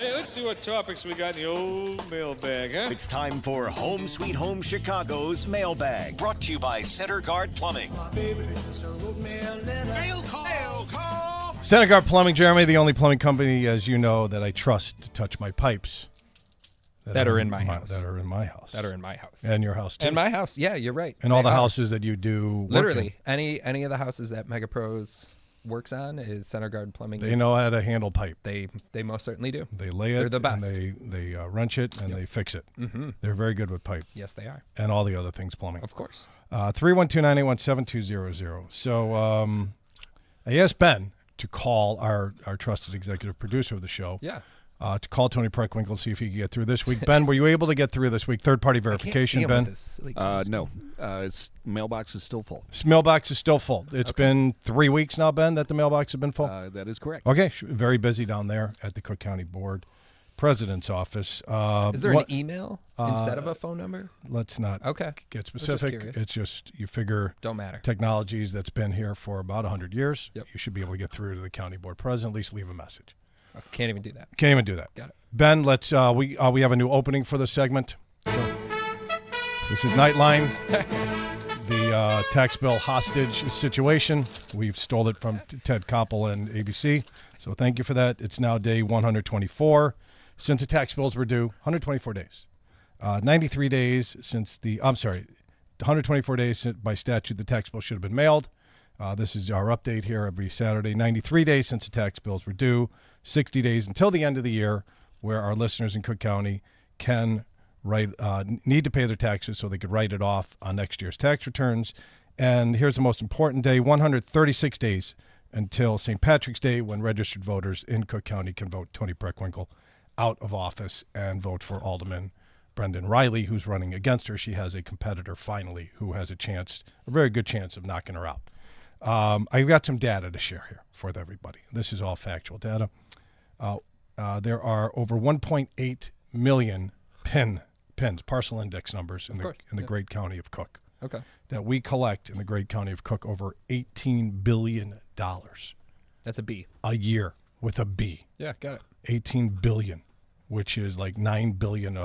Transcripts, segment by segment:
Hey, let's see what topics we got in the old mailbag, huh? It's time for Home Sweet Home Chicago's Mailbag, brought to you by Center Guard Plumbing. Mail call. Center Guard Plumbing, Jeremy, the only plumbing company, as you know, that I trust to touch my pipes. That are in my house. That are in my house. That are in my house. And your house, too. And my house. Yeah, you're right. And all the houses that you do work Literally, in. any of the houses that Mega Pros works on is Center Guard Plumbing. They know how to handle pipe. They most certainly do. They lay it. They're the best. And they wrench it and they fix it. Mm-hmm. They're very good with pipe. Yes, they are. And all the other things plumbing. Of course. 312-981-7200. So I asked Ben to call our trusted executive producer of the show. Yeah. To call Tony Preckwinkle and see if he could get through this week. Ben, were you able to get through this week? Third-party verification, Ben? No. Mailbox is still full. Mailbox is still full. It's been 3 weeks now, Ben, that the mailbox has been full? That is correct. Okay. Very busy down there at the Cook County Board President's office. Is there an email instead of a phone number? Let's not get specific. It's just, you figure don't matter. Technologies that's been here for about 100 years, Yep. You should be able to get through to the county board president, at least leave a message. Can't even do that. Can't even do that. Got it. Ben, let's we have a new opening for this segment. This is Nightline, the tax bill hostage situation. We've stole it from Ted Koppel and ABC, so thank you for that. It's now day 124 since the tax bills were due. 124 days, 93 days since 124 days by statute the tax bill should have been mailed. This is our update here every Saturday. 93 days since the tax bills were due. 60 days until the end of the year, where our listeners in Cook County can need to pay their taxes so they could write it off on next year's tax returns. And here's the most important day, 136 days until St. Patrick's Day, when registered voters in Cook County can vote Tony Preckwinkle out of office and vote for Alderman Brendan Riley, who's running against her. She has a competitor, finally, who has a very good chance of knocking her out. I've got some data to share here for everybody. This is all factual data. There are over 1.8 million pins, parcel index numbers in the great county of Cook. Okay. That we collect in the great county of Cook over $18 billion. That's a B. A year with a B. Yeah, got it. 18 billion, which is like 9 billion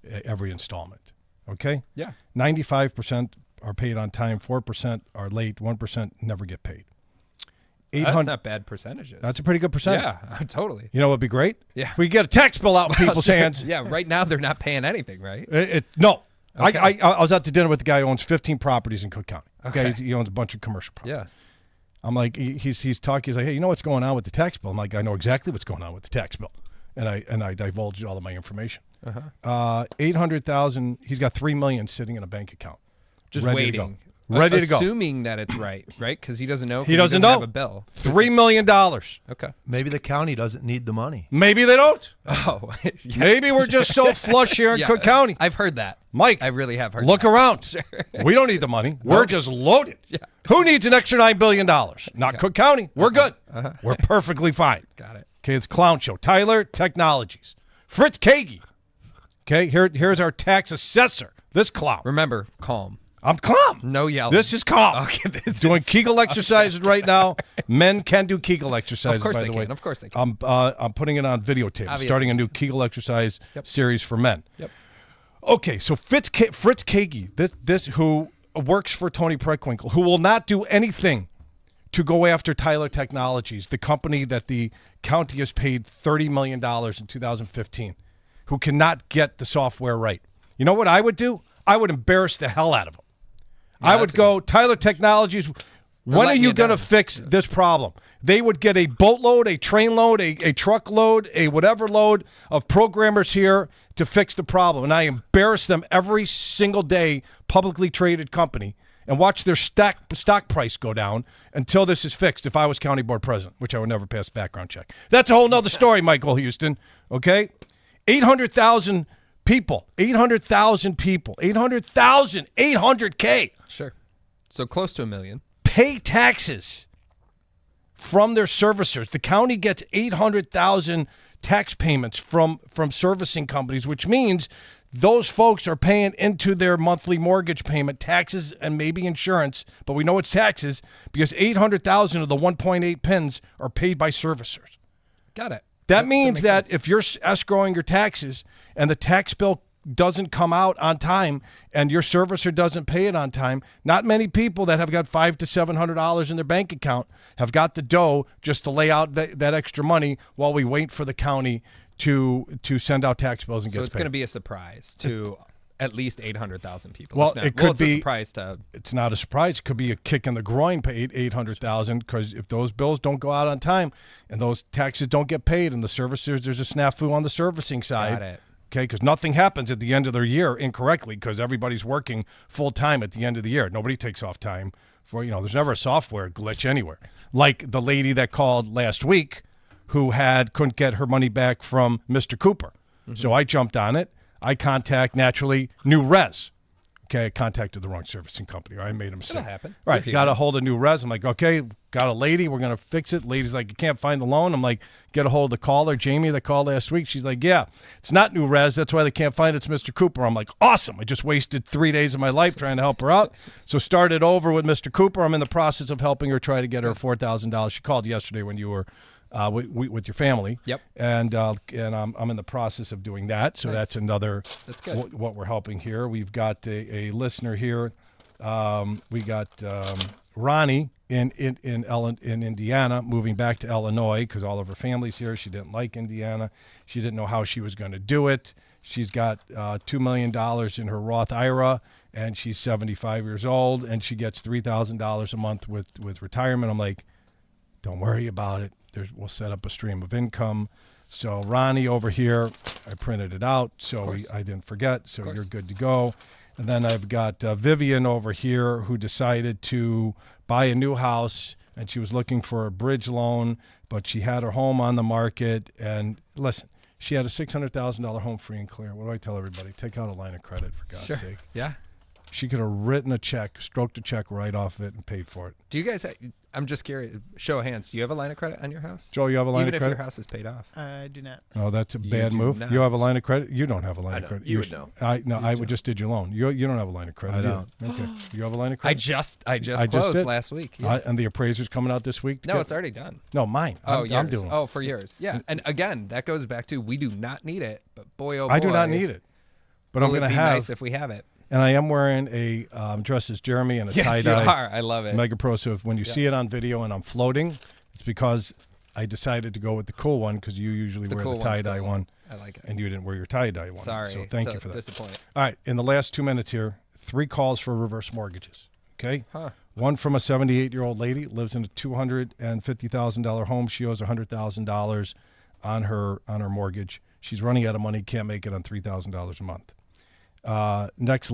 every installment. Okay? Yeah. 95% are paid on time, 4% are late, 1% never get paid. That's not bad percentages. That's a pretty good percentage. Yeah, totally. You know what would be great? Yeah. We get a tax bill out in people's hands. Yeah, right now they're not paying anying, right? No. Okay. I was out to dinner with the guy who owns 15 properties in Cook County. Okay. He owns a bunch of commercial property. Yeah. I'm like, he's talking. He's like, hey, you know what's going on with the tax bill? I'm like, I know exactly what's going on with the tax bill. And I divulged all of my information. 800,000, he's got $3 million sitting in a bank account. Just ready waiting. To go. Ready to go. Assuming that it's right? Because he doesn't know. He doesn't know. Have a bill. $3 million. Okay. Maybe the county doesn't need the money. Maybe they don't. Oh. Yeah. Maybe we're just so flush here in Cook County. I've heard that. Mike, I really have heard look that. around. Sure. We don't need the money. We're just loaded. Yeah. Who needs an extra $9 billion? Not Cook County. We're good. We're perfectly fine. Got it. Okay, it's Clown Show. Tyler Technologies. Fritz Kagi. Okay, here's our tax assessor. This clown. Remember, calm. I'm calm. No yelling. This is calm. Okay, doing Kegel exercises right now. Men can do Kegel exercises, by the way. Of course they can. I'm putting it on videotape. I'm starting a new Kegel exercise series for men. Yep. Okay, so Fritz Kagi, this who works for Tony Preckwinkle, who will not do anything to go after Tyler Technologies, the company that the county has paid $30 million in 2015, who cannot get the software right. You know what I would do? I would embarrass the hell out of him. Yeah, I would go, Tyler Technologies, when are you going to fix this problem? They would get a boatload, a train load, a truckload, a whatever load of programmers here to fix the problem. And I embarrass them every single day, publicly traded company, and watch their stock price go down until this is fixed if I was county board president, which I would never pass background check. That's a whole nother story, Michael Houston, okay? 800,000 people, 800,000 people, 800K. Sure. So close to 1 million. Pay taxes from their servicers. The county gets 800,000 tax payments from servicing companies, which means those folks are paying into their monthly mortgage payment, taxes and maybe insurance, but we know it's taxes because 800,000 of the 1.8 pins are paid by servicers. Got it. That means that if you're escrowing your taxes and the tax bill doesn't come out on time and your servicer doesn't pay it on time, not many people that have got $500 to $700 in their bank account have got the dough just to lay out that extra money while we wait for the county to send out tax bills and get paid. So it's going to be a surprise to at least 800,000 people. Well, it could be a surprise to. It's not a surprise. It could be a kick in the groin. Pay 800,000 because if those bills don't go out on time and those taxes don't get paid and the servicers, there's a snafu on the servicing side. Got it. Okay, because nothing happens at the end of their year incorrectly because everybody's working full time at the end of the year. Nobody takes off time for, there's never a software glitch anywhere. Like the lady that called last week who couldn't get her money back from Mr. Cooper. Mm-hmm. So I jumped on it. I contact naturally New Res. Okay, I contacted the wrong servicing company. I made a mistake. That'll happen. Right, got a hold of New Res. I'm like, okay, got a lady. We're going to fix it. Lady's like, you can't find the loan. I'm like, get a hold of the caller, Jamie, that called last week. She's like, yeah, it's not New Res. That's why they can't find it. It's Mr. Cooper. I'm like, awesome. I just wasted 3 days of my life trying to help her out. So started over with Mr. Cooper. I'm in the process of helping her try to get her $4,000. She called yesterday when you were with your family. Yep. And I'm in the process of doing that. So Nice. that's another. That's good. What we're helping here. We've got a listener here. We got Ronnie in Indiana moving back to Illinois because all of her family's here. She didn't like Indiana. She didn't know how she was going to do it. She's got $2 million in her Roth IRA, and she's 75 years old, and she gets $3,000 a month with retirement. I'm like, don't worry about it. We'll set up a stream of income. So Ronnie over here, I printed it out, so I didn't forget. So you're good to go. And then I've got Vivian over here who decided to buy a new house, and she was looking for a bridge loan, but she had her home on the market. And listen, she had a $600,000 home free and clear. What do I tell everybody? Take out a line of credit, for God's sake. Yeah. She could have written a check, stroked a check right off of it, and paid for it. Do you guys? I'm just curious. Show of hands. Do you have a line of credit on your house? Joe, you have a line Even of if credit? your house is paid off. I do not. Oh, that's a bad do move. not. You have a line of credit? You don't have a line I of don't. credit. You would know. I just did your loan. You don't have a line of credit. I do you? don't. Okay. You have a line of I credit? just just closed did? last week. Yeah. And the appraiser's coming out this week? No, it's already done. No, mine. I'm yours. doing it. Oh, for yours. Yeah. And again, that goes back to we do not need it, but boy, oh boy. I do not need it. But I'm Will going it to be have. nice if we have it. And I am wearing a dress as Jeremy and a Yes, tie-dye. you are. I love it. Mega Pro. So when you see it on video and I'm floating, it's because I decided to go with the cool one because you usually wear cool the one's tie-dye cool. one. I like it. And you didn't wear your tie-dye one. Sorry. So thank you for that. Disappointing. All right, in the last 2 minutes here, 3 calls for reverse mortgages, okay? Huh. One from a 78-year-old lady, lives in a $250,000 home. She owes $100,000 on her mortgage. She's running out of money, can't make it on $3,000 a month. Next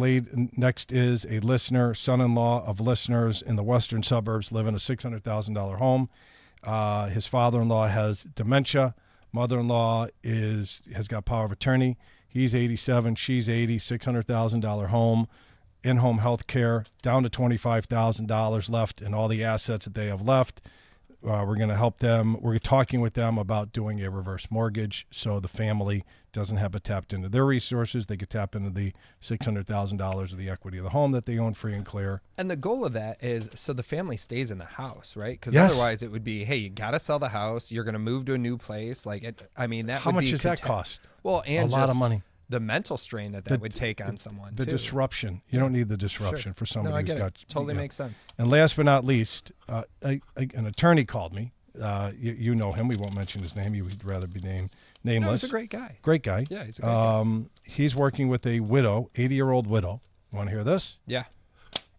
is a listener, son-in-law of listeners in the western suburbs, live in a $600,000 home. His father-in-law has dementia. Mother-in-law has got power of attorney. He's 87, she's 80, $600,000 home, in-home health care, down to $25,000 left in all the assets that they have left. We're going to help them. We're talking with them about doing a reverse mortgage so the family doesn't have to tap into their resources. They could tap into the $600,000 of the equity of the home that they own free and clear. And the goal of that is so the family stays in the house, right? Because Yes. otherwise it would be, hey, you got to sell the house. You're going to move to a new place. Like, that How would much be does that cost? Well, and a lot of just money. The mental strain that would take on someone. The too. disruption. You don't need the disruption Sure. for somebody No, I who's get got. it. Totally makes sense. And last but not least, an attorney called me. You know him. We won't mention his name. He would rather be nameless. No, he's a great guy. Great guy. Yeah, he's a great guy. He's working with a widow, 80-year-old widow. Want to hear this? Yeah.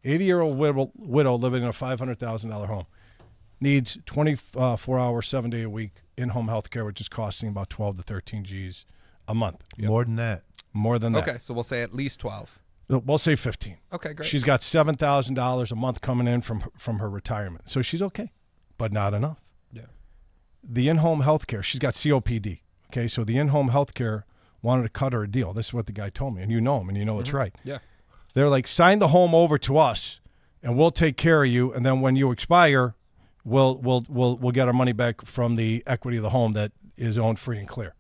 80-year-old widow living in a $500,000 home. Needs 24 hours, 7 day a week in-home health care, which is costing about 12 to 13 G's a month. More than that. More than that. Okay, so we'll say at least 12. We'll say 15. Okay, great. She's got $7,000 a month coming in from her retirement. So she's okay, but not enough. Yeah. The in-home health care, she's got COPD. Okay, so the in-home health care wanted to cut her a deal. This is what the guy told me, and you know him, and you know it's right. Yeah. They're like, sign the home over to us, and we'll take care of you, and then when you expire, we'll get our money back from the equity of the home that is owned free and clear.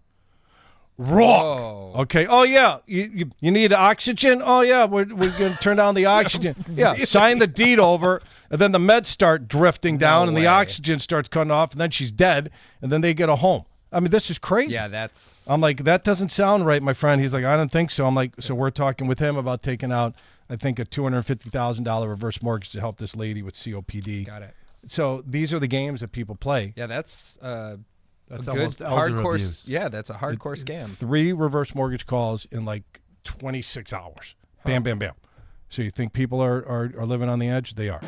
Wrong. Okay. Oh yeah. You need oxygen. Oh yeah. We're going to turn down the oxygen. Yeah. Sign the deed over, and then the meds start drifting down, and the oxygen starts cutting off, and then she's dead, and then they get a home. I mean, this is crazy. Yeah, that's. I'm like, that doesn't sound right, my friend. He's like, I don't think so. I'm like, so we're talking with him about taking out, I think, a $250,000 reverse mortgage to help this lady with COPD. Got it. So these are the games that people play. Yeah, that's a good almost elder hardcore. abuse. Yeah, that's a hardcore scam. 3 reverse mortgage calls in like 26 hours. Bam, bam, bam. So you think people are living on the edge? They are.